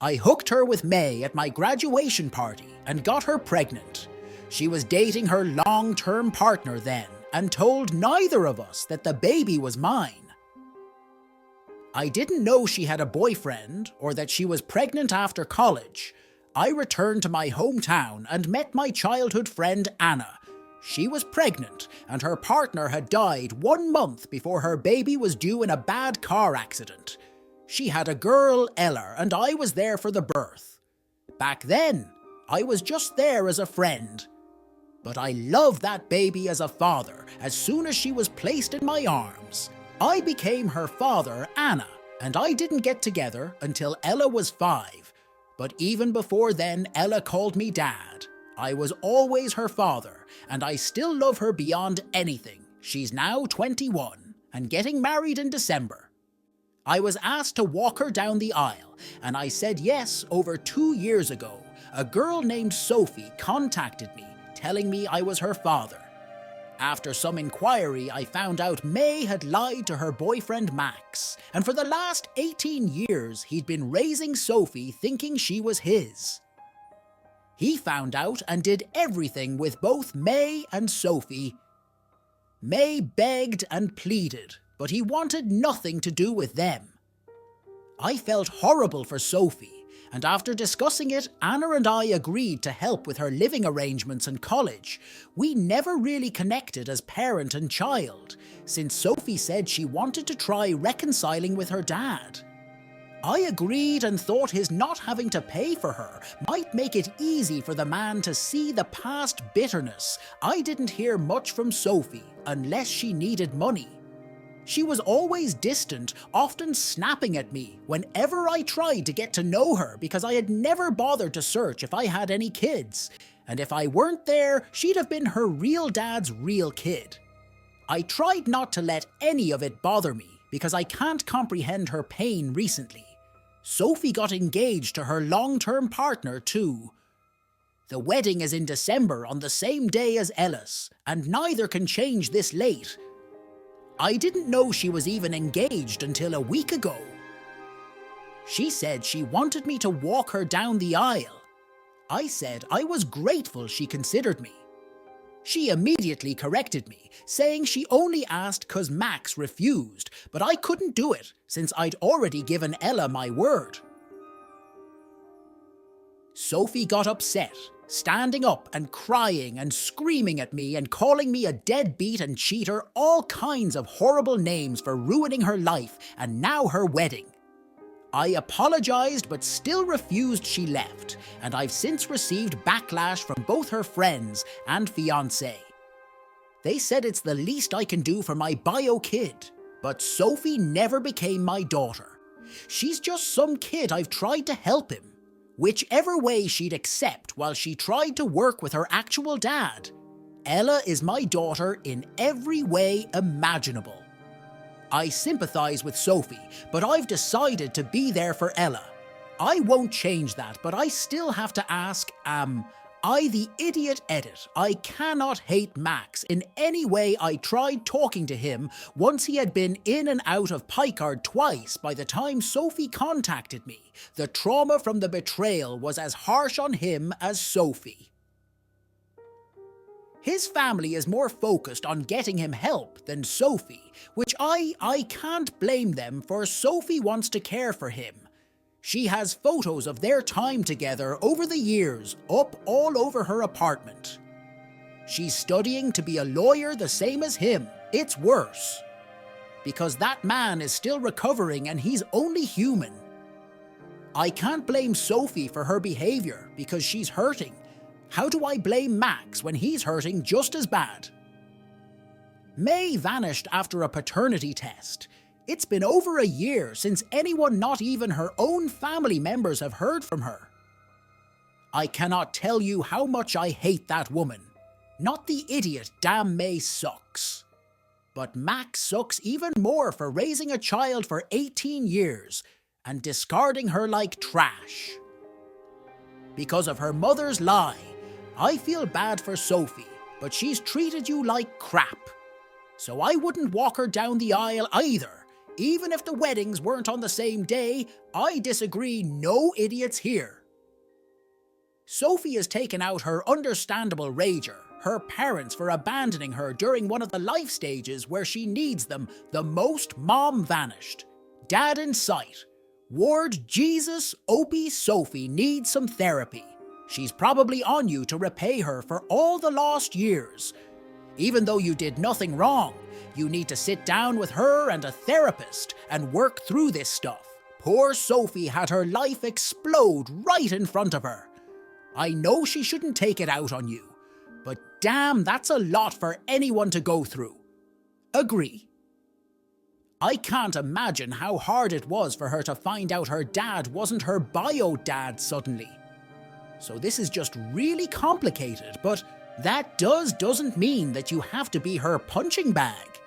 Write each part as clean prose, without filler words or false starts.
I hooked her with May at my graduation party and got her pregnant. She was dating her long-term partner then and told neither of us that the baby was mine. I didn't know she had a boyfriend or that she was pregnant after college. I returned to my hometown and met my childhood friend Anna. She was pregnant and her partner had died 1 month before her baby was due in a bad car accident. She had a girl, Ella, and I was there for the birth. Back then, I was just there as a friend. But I loved that baby as a father as soon as she was placed in my arms. I became her father, Anna, and I didn't get together until Ella was 5. But even before then, Ella called me Dad. I was always her father, and I still love her beyond anything. She's now 21 and getting married in December. I was asked to walk her down the aisle, and I said yes over 2 years ago. A girl named Sophie contacted me, telling me I was her father. After some inquiry, I found out May had lied to her boyfriend Max, and for the last 18 years he'd been raising Sophie thinking she was his. He found out and did everything with both May and Sophie. May begged and pleaded, but he wanted nothing to do with them. I felt horrible for Sophie, and after discussing it, Anna and I agreed to help with her living arrangements and college. We never really connected as parent and child, since Sophie said she wanted to try reconciling with her dad. I agreed and thought his not having to pay for her might make it easy for the man to see the past bitterness. I didn't hear much from Sophie unless she needed money. She was always distant, often snapping at me whenever I tried to get to know her because I had never bothered to search if I had any kids. And if I weren't there, she'd have been her real dad's real kid. I tried not to let any of it bother me because I can't comprehend her pain recently. Sophie got engaged to her long-term partner too. The wedding is in December on the same day as Ella's, and neither can change this late. I didn't know she was even engaged until a week ago. She said she wanted me to walk her down the aisle. I said I was grateful she considered me. She immediately corrected me, saying she only asked 'cause Max refused, but I couldn't do it since I'd already given Ella my word. Sophie got upset, standing up and crying and screaming at me and calling me a deadbeat and cheater, all kinds of horrible names for ruining her life and now her wedding. I apologized but still refused. She left, and I've since received backlash from both her friends and fiancé. They said it's the least I can do for my bio kid, but Sophie never became my daughter. She's just some kid I've tried to help him. Whichever way she'd accept while she tried to work with her actual dad. Ella is my daughter in every way imaginable. I sympathize with Sophie, but I've decided to be there for Ella. I won't change that, but I still have to ask, am I the idiot edit? I cannot hate Max in any way. I tried talking to him once he had been in and out of Picard twice by the time Sophie contacted me. The trauma from the betrayal was as harsh on him as Sophie. His family is more focused on getting him help than Sophie, which I can't blame them, for Sophie wants to care for him. She has photos of their time together over the years up all over her apartment. She's studying to be a lawyer the same as him. It's worse. Because that man is still recovering and he's only human. I can't blame Sophie for her behavior because she's hurting. How do I blame Max when he's hurting just as bad? May vanished after a paternity test. It's been over a year since anyone, not even her own family members, have heard from her. I cannot tell you how much I hate that woman. Not the idiot, damn May sucks. But Max sucks even more for raising a child for 18 years and discarding her like trash. Because of her mother's lie, I feel bad for Sophie, but she's treated you like crap. So I wouldn't walk her down the aisle either, Even if the weddings weren't on the same day, I disagree, no idiots here. Sophie has taken out her understandable rager, her parents for abandoning her during one of the life stages where she needs them the most. Mom vanished. Dad in sight. Ward Jesus Opie Sophie needs some therapy. She's probably on you to repay her for all the lost years. Even though you did nothing wrong, you need to sit down with her and a therapist and work through this stuff. Poor Sophie had her life explode right in front of her. I know she shouldn't take it out on you, but damn, that's a lot for anyone to go through. Agree. I can't imagine how hard it was for her to find out her dad wasn't her bio dad suddenly. So this is just really complicated, but that doesn't mean that you have to be her punching bag.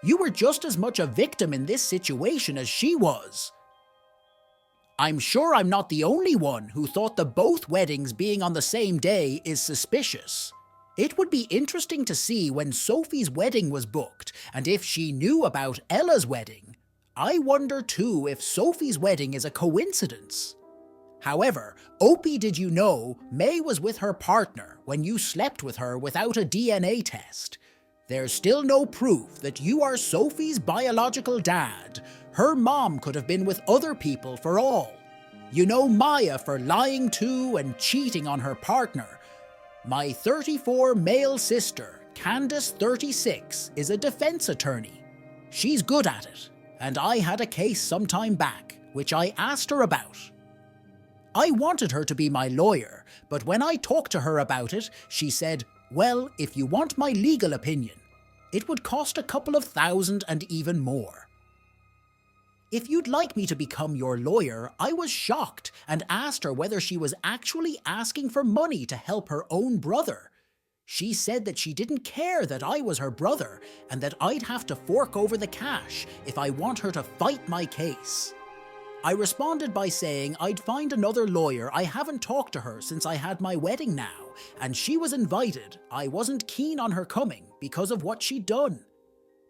You were just as much a victim in this situation as she was. I'm sure I'm not the only one who thought the both weddings being on the same day is suspicious. It would be interesting to see when Sophie's wedding was booked and if she knew about Ella's wedding. I wonder too if Sophie's wedding is a coincidence. However, Opie, did you know May was with her partner when you slept with her without a DNA test? There's still no proof that you are Sophie's biological dad. Her mom could have been with other people for all. You know Maya for lying to and cheating on her partner. My 34 male sister, Candace 36, is a defense attorney. She's good at it, and I had a case some time back, which I asked her about. I wanted her to be my lawyer, but when I talked to her about it, she said, well, if you want my legal opinion, it would cost a couple of $1,000 and even more. If you'd like me to become your lawyer, I was shocked and asked her whether she was actually asking for money to help her own brother. She said that she didn't care that I was her brother and that I'd have to fork over the cash if I want her to fight my case. I responded by saying I'd find another lawyer. I haven't talked to her since I had my wedding now, and she was invited. I wasn't keen on her coming because of what she'd done.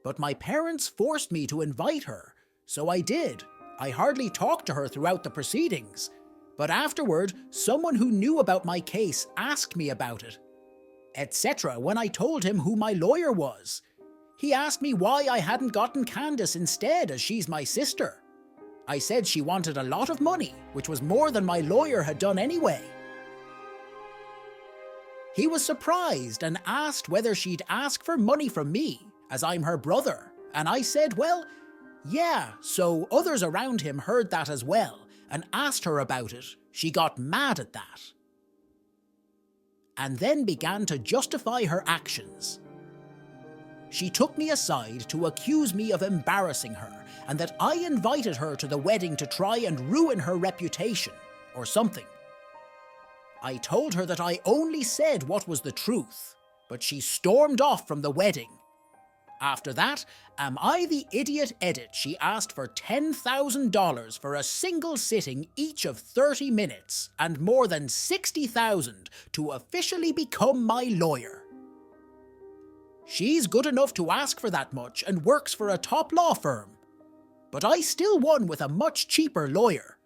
But my parents forced me to invite her, so I did. I hardly talked to her throughout the proceedings, but afterward, someone who knew about my case asked me about it, etc. when I told him who my lawyer was. He asked me why I hadn't gotten Candace instead, as she's my sister. I said she wanted a lot of money, which was more than my lawyer had done anyway. He was surprised and asked whether she'd ask for money from me, as I'm her brother, and I said, well, yeah, so others around him heard that as well, and asked her about it. She got mad at that, and then began to justify her actions. She took me aside to accuse me of embarrassing her, and that I invited her to the wedding to try and ruin her reputation, or something. I told her that I only said what was the truth, but she stormed off from the wedding. After that, am I the idiot edit? She asked for $10,000 for a single sitting each of 30 minutes, and more than $60,000 to officially become my lawyer. She's good enough to ask for that much and works for a top law firm. But I still won with a much cheaper lawyer.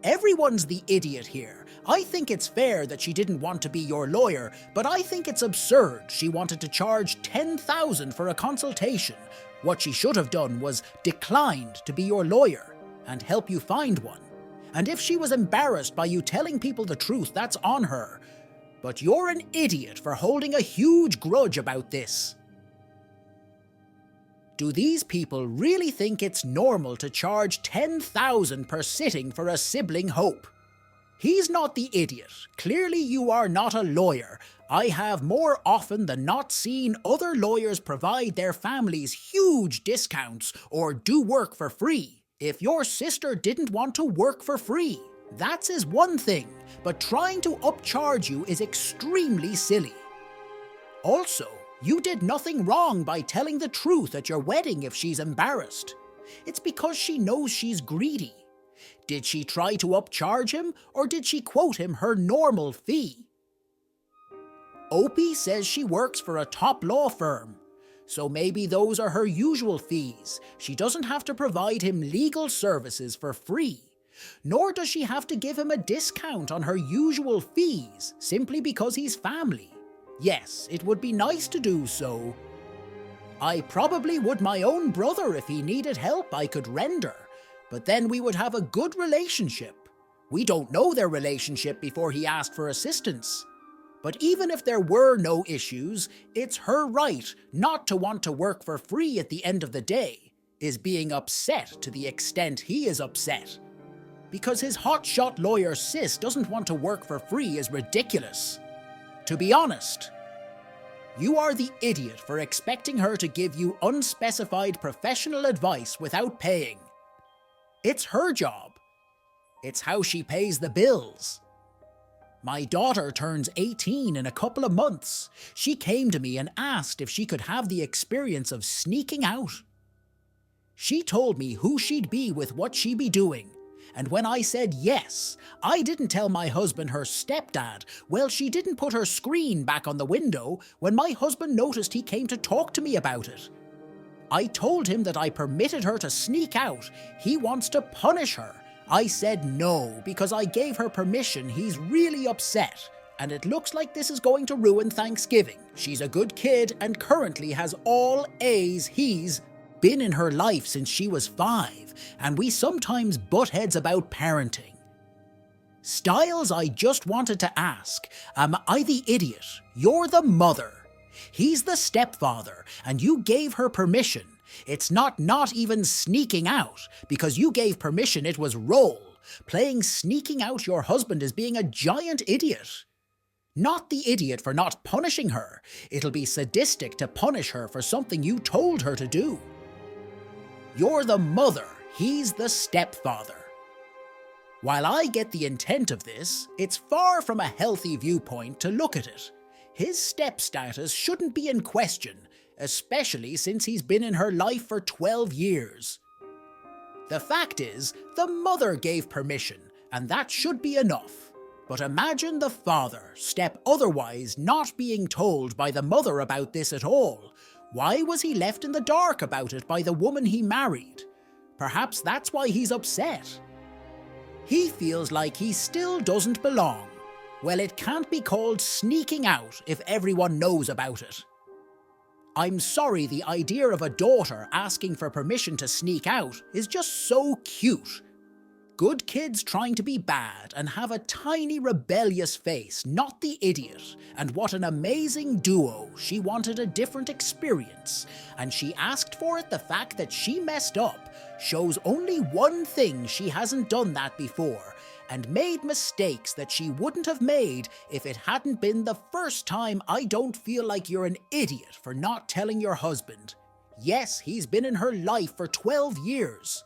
Everyone's the idiot here. I think it's fair that she didn't want to be your lawyer, but I think it's absurd she wanted to charge $10,000 for a consultation. What she should have done was declined to be your lawyer and help you find one. And if she was embarrassed by you telling people the truth, that's on her. But you're an idiot for holding a huge grudge about this. Do these people really think it's normal to charge $10,000 per sitting for a sibling hope? He's not the idiot. Clearly you are not a lawyer. I have more often than not seen other lawyers provide their families huge discounts or do work for free. If your sister didn't want to work for free, that's is one thing, but trying to upcharge you is extremely silly. Also, you did nothing wrong by telling the truth at your wedding if she's embarrassed. It's because she knows she's greedy. Did she try to upcharge him, or did she quote him her normal fee? Opie says she works for a top law firm. So maybe those are her usual fees. She doesn't have to provide him legal services for free. Nor does she have to give him a discount on her usual fees simply because he's family. Yes, it would be nice to do so. I probably would my own brother if he needed help I could render, but then we would have a good relationship. We don't know their relationship before he asked for assistance. But even if there were no issues, it's her right not to want to work for free at the end of the day. Is being upset to the extent he is upset. Because his hotshot lawyer sis doesn't want to work for free is ridiculous. To be honest, you are the idiot for expecting her to give you unspecified professional advice without paying. It's her job. It's how she pays the bills. My daughter turns 18 in a couple of months. She came to me and asked if she could have the experience of sneaking out. She told me who she'd be with what she'd be doing. And when I said yes, I didn't tell my husband her stepdad. Well, she didn't put her screen back on the window when my husband noticed he came to talk to me about it. I told him that I permitted her to sneak out. He wants to punish her. I said no, because I gave her permission. He's really upset, and it looks like this is going to ruin Thanksgiving. She's a good kid and currently has all A's. He's been in her life since she was 5, and we sometimes butt heads about parenting. Styles, I just wanted to ask, am I the idiot? You're the mother. He's the stepfather, and you gave her permission. It's not even sneaking out, because you gave permission. It was role. Playing sneaking out your husband is being a giant idiot. Not the idiot for not punishing her. It'll be sadistic to punish her for something you told her to do. You're the mother. He's the stepfather. While I get the intent of this, it's far from a healthy viewpoint to look at it. His step status shouldn't be in question, especially since he's been in her life for 12 years. The fact is, the mother gave permission, and that should be enough. But imagine the father, step otherwise, not being told by the mother about this at all. Why was he left in the dark about it by the woman he married? Perhaps that's why he's upset. He feels like he still doesn't belong. Well, it can't be called sneaking out if everyone knows about it. I'm sorry, the idea of a daughter asking for permission to sneak out is just so cute. Good kids trying to be bad and have a tiny rebellious face, not the idiot. And what an amazing duo. She wanted a different experience, and she asked for it. The fact that she messed up shows only one thing: she hasn't done that before, and made mistakes that she wouldn't have made if it hadn't been the first time. I don't feel like you're an idiot for not telling your husband. Yes, he's been in her life for 12 years.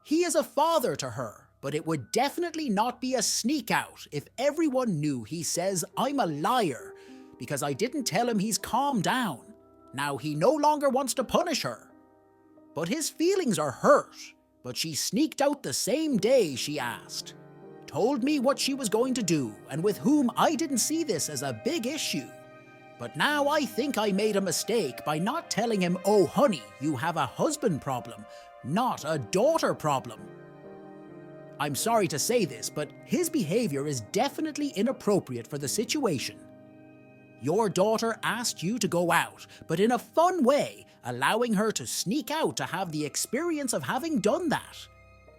He is a father to her, but it would definitely not be a sneak out if everyone knew he says I'm a liar because I didn't tell him. He's calmed down. Now he no longer wants to punish her. But his feelings are hurt. But she sneaked out the same day she asked. Told me what she was going to do, and with whom I didn't see this as a big issue. But now I think I made a mistake by not telling him, oh honey, you have a husband problem, not a daughter problem. I'm sorry to say this, but his behavior is definitely inappropriate for the situation. Your daughter asked you to go out, but in a fun way, allowing her to sneak out to have the experience of having done that.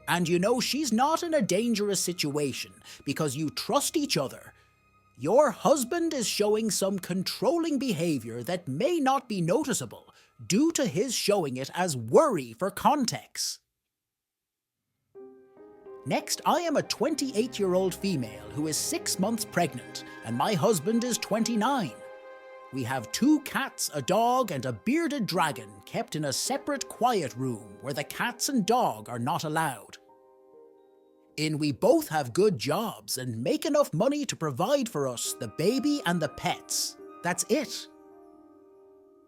And you know she's not in a dangerous situation because you trust each other. Your husband is showing some controlling behavior that may not be noticeable due to his showing it as worry for context. Next, I am a 28-year-old female who is 6 months pregnant, and my husband is 29. We have 2 cats, a dog, and a bearded dragon kept in a separate quiet room where the cats and dog are not allowed. We both have good jobs and make enough money to provide for us, the baby and the pets. That's it.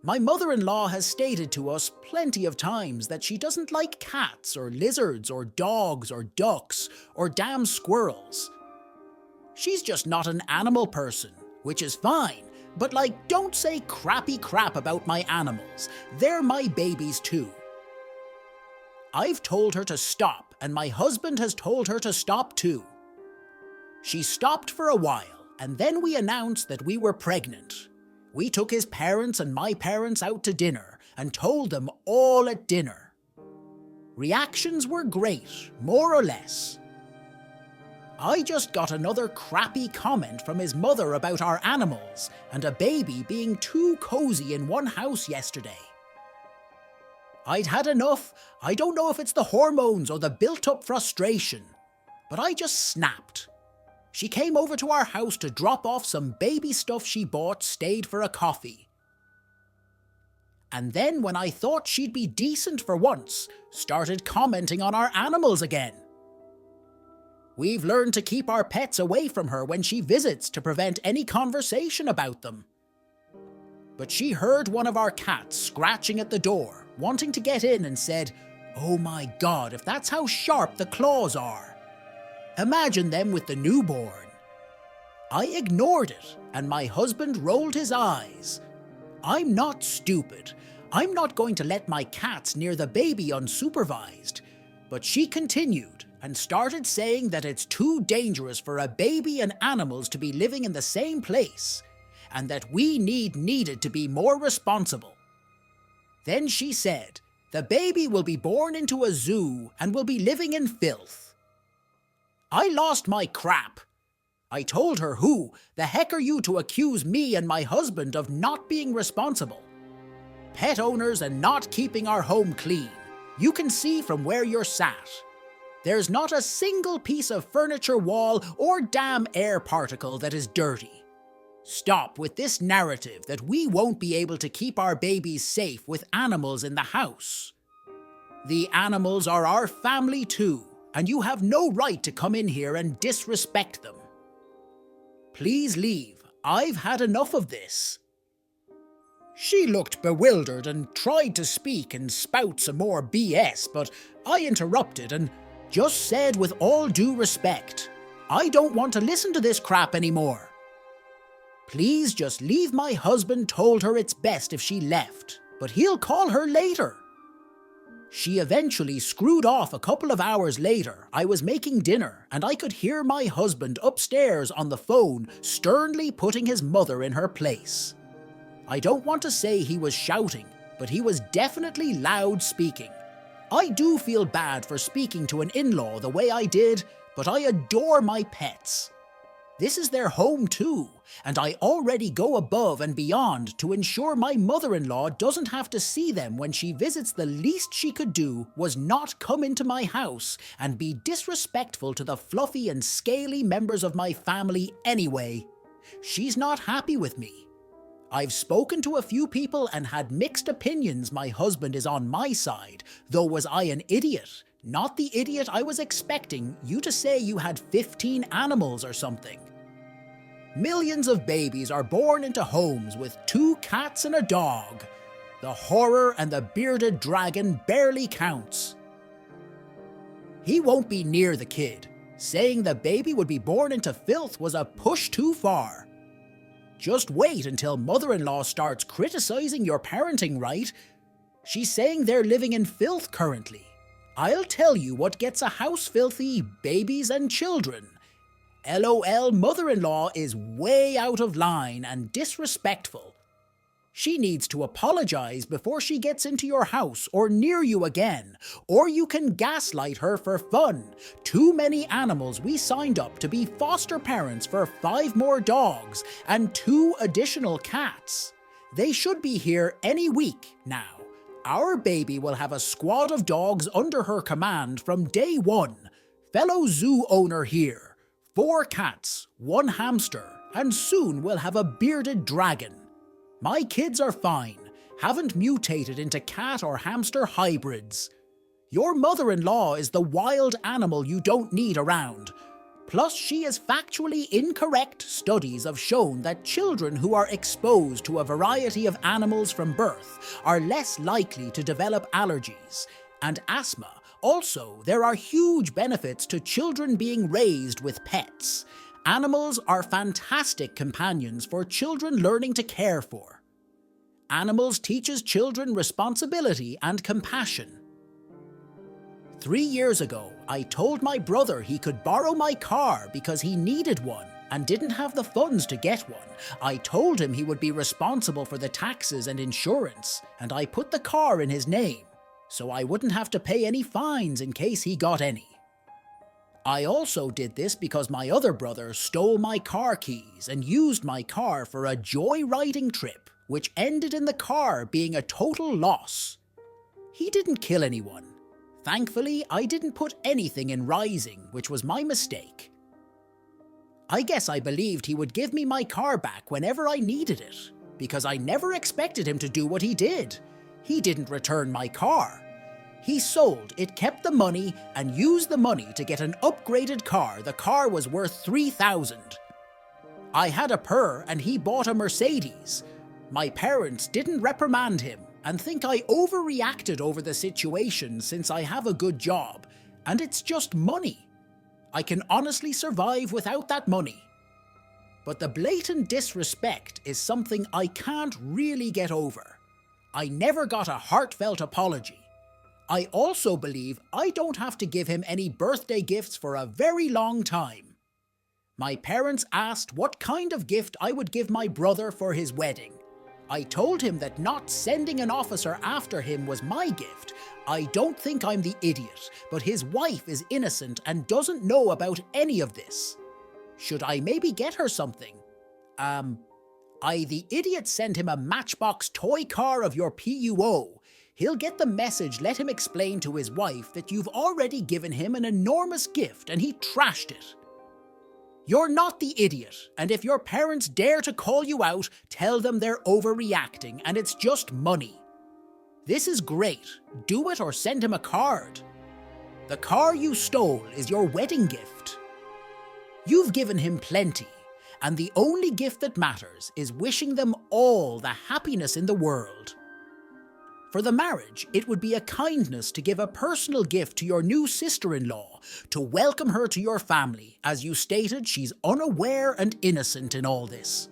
My mother-in-law has stated to us plenty of times that she doesn't like cats or lizards or dogs or ducks or damn squirrels. She's just not an animal person, which is fine, But don't say crappy crap about my animals. They're my babies too. I've told her to stop, and my husband has told her to stop too. She stopped for a while, and then we announced that we were pregnant. We took his parents and my parents out to dinner and told them all at dinner. Reactions were great, more or less. I just got another crappy comment from his mother about our animals and a baby being too cozy in one house yesterday. I'd had enough. I don't know if it's the hormones or the built-up frustration, but I just snapped. She came over to our house to drop off some baby stuff she bought, stayed for a coffee. And then when I thought she'd be decent for once, started commenting on our animals again. We've learned to keep our pets away from her when she visits to prevent any conversation about them. But she heard one of our cats scratching at the door, wanting to get in, and said, "Oh my God, if that's how sharp the claws are. Imagine them with the newborn." I ignored it, and my husband rolled his eyes. I'm not stupid. I'm not going to let my cats near the baby unsupervised. But she continued and started saying that it's too dangerous for a baby and animals to be living in the same place, and that we needed to be more responsible. Then she said, the baby will be born into a zoo and will be living in filth. I lost my crap. I told her, who the heck are you to accuse me and my husband of not being responsible? Pet owners and not keeping our home clean. You can see from where you're sat. There's not a single piece of furniture, wall, or damn air particle that is dirty. Stop with this narrative that we won't be able to keep our babies safe with animals in the house. The animals are our family too, and you have no right to come in here and disrespect them. Please leave. I've had enough of this. She looked bewildered and tried to speak and spout some more BS, but I interrupted and just said with all due respect, I don't want to listen to this crap anymore. Please just leave. My husband told her it's best if she left, but he'll call her later. She eventually screwed off. A couple of hours later, I was making dinner and I could hear my husband upstairs on the phone sternly putting his mother in her place. I don't want to say he was shouting, but he was definitely loud speaking. I do feel bad for speaking to an in-law the way I did, but I adore my pets. This is their home too, and I already go above and beyond to ensure my mother-in-law doesn't have to see them when she visits. The least she could do was not come into my house and be disrespectful to the fluffy and scaly members of my family anyway. She's not happy with me. I've spoken to a few people and had mixed opinions. My husband is on my side, though was I an idiot? Not the idiot I was expecting you to say you had 15 animals or something. Millions of babies are born into homes with 2 cats and a dog. The horror and the bearded dragon barely counts. He won't be near the kid. Saying the baby would be born into filth was a push too far. Just wait until mother-in-law starts criticizing your parenting, right? She's saying they're living in filth currently. I'll tell you what gets a house filthy: babies and children. LOL, mother-in-law is way out of line and disrespectful. She needs to apologize before she gets into your house or near you again, or you can gaslight her for fun. Too many animals. We signed up to be foster parents for 5 more dogs and 2 additional cats. They should be here any week now. Our baby will have a squad of dogs under her command from day one. Fellow zoo owner here. 4 cats, 1 hamster, and soon we'll have a bearded dragon. My kids are fine, haven't mutated into cat or hamster hybrids. Your mother-in-law is the wild animal you don't need around. Plus, she is factually incorrect. Studies have shown that children who are exposed to a variety of animals from birth are less likely to develop allergies and asthma. Also, there are huge benefits to children being raised with pets. Animals are fantastic companions for children learning to care for. Animals teaches children responsibility and compassion. 3 years ago, I told my brother he could borrow my car because he needed one and didn't have the funds to get one. I told him he would be responsible for the taxes and insurance, and I put the car in his name, so I wouldn't have to pay any fines in case he got any. I also did this because my other brother stole my car keys and used my car for a joyriding trip, which ended in the car being a total loss. He didn't kill anyone. Thankfully, I didn't put anything in Rising, which was my mistake. I guess I believed he would give me my car back whenever I needed it, because I never expected him to do what he did. He didn't return my car. He sold it, kept the money, and used the money to get an upgraded car. The car was worth $3,000. I had a Purr and he bought a Mercedes. My parents didn't reprimand him and think I overreacted over the situation since I have a good job, and it's just money. I can honestly survive without that money. But the blatant disrespect is something I can't really get over. I never got a heartfelt apology. I also believe I don't have to give him any birthday gifts for a very long time. My parents asked what kind of gift I would give my brother for his wedding. I told him that not sending an officer after him was my gift. I don't think I'm the idiot, but his wife is innocent and doesn't know about any of this. Should I maybe get her something? The idiot sent him a Matchbox toy car of your PUO. He'll get the message, let him explain to his wife that you've already given him an enormous gift and he trashed it. You're not the idiot, and if your parents dare to call you out, tell them they're overreacting and it's just money. This is great. Do it or send him a card. The car you stole is your wedding gift. You've given him plenty, and the only gift that matters is wishing them all the happiness in the world. For the marriage, it would be a kindness to give a personal gift to your new sister-in-law, to welcome her to your family. As you stated, she's unaware and innocent in all this.